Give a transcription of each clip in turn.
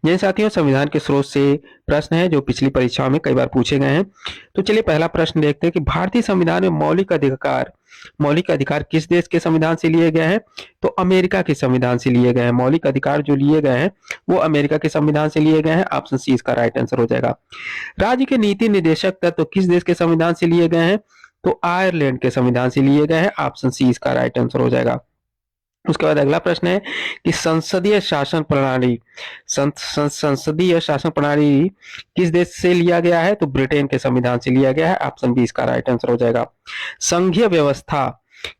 जिन साथियों संविधान के स्रोत से प्रश्न है जो पिछली परीक्षाओं में कई बार पूछे गए हैं। तो चलिए पहला प्रश्न देखते हैं कि भारतीय संविधान में मौलिक अधिकार किस देश के संविधान से लिए गए हैं? तो अमेरिका के संविधान से लिए गए हैं। मौलिक अधिकार जो लिए गए हैं वो अमेरिका के संविधान से लिए गए हैं। ऑप्शन सी इसका राइट आंसर हो जाएगा। राज्य के नीति निर्देशक तत्व किस देश के संविधान से लिए गए हैं? तो आयरलैंड के संविधान से लिए गए हैं। ऑप्शन सी इसका राइट आंसर हो जाएगा। उसके बाद अगला प्रश्न है कि संसदीय शासन प्रणाली किस देश से लिया गया है? तो ब्रिटेन के संविधान से लिया गया है। ऑप्शन बी इसका राइट आंसर हो जाएगा। संघीय व्यवस्था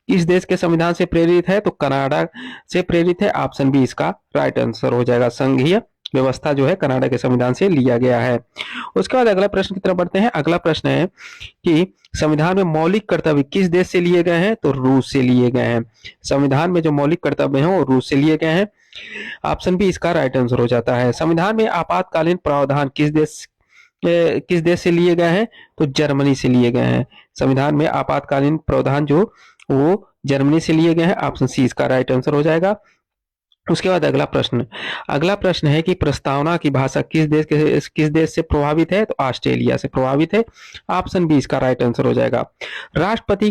किस देश के संविधान से प्रेरित है? तो कनाडा से प्रेरित है। ऑप्शन बी इसका राइट आंसर हो जाएगा। संघीय व्यवस्था जो है कनाडा के संविधान से लिया गया है। उसके बाद अगला प्रश्न की तरफ बढ़ते हैं। अगला प्रश्न है कि संविधान में मौलिक कर्तव्य किस देश से लिए गए हैं? तो रूस से लिए गए हैं। संविधान में जो मौलिक कर्तव्य हैं वो रूस से लिए गए हैं। ऑप्शन बी इसका राइट आंसर हो जाता है। संविधान में आपातकालीन प्रावधान किस देश से लिए गए हैं? तो जर्मनी से लिए गए हैं। संविधान में आपातकालीन प्रावधान जो वो जर्मनी से लिए गए हैं। ऑप्शन सी इसका राइट आंसर हो जाएगा। उसके बाद अगला प्रश्न है कि प्रस्तावना की भाषा किस देश से प्रभावित है? तो ऑस्ट्रेलिया से प्रभावित है। ऑप्शन बी इसका राइट आंसर हो जाएगा। राष्ट्रपति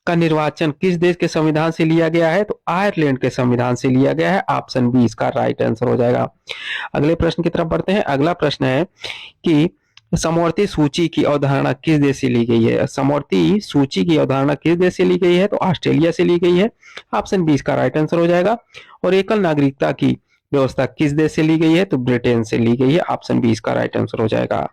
का निर्वाचन किस देश के संविधान से लिया गया है? तो आयरलैंड के संविधान से लिया गया है। ऑप्शन बी इसका राइट आंसर हो जाएगा। अगले प्रश्न की तरफ बढ़ते हैं। अगला प्रश्न है कि समवर्ती सूची की अवधारणा किस देश से ली गई है? समवर्ती सूची की अवधारणा किस देश से ली गई है? तो ऑस्ट्रेलिया से ली गई है। ऑप्शन बी इसका राइट आंसर हो जाएगा। और एकल नागरिकता की व्यवस्था किस देश से ली गई है? तो ब्रिटेन से ली गई है। ऑप्शन बी इसका राइट आंसर हो जाएगा।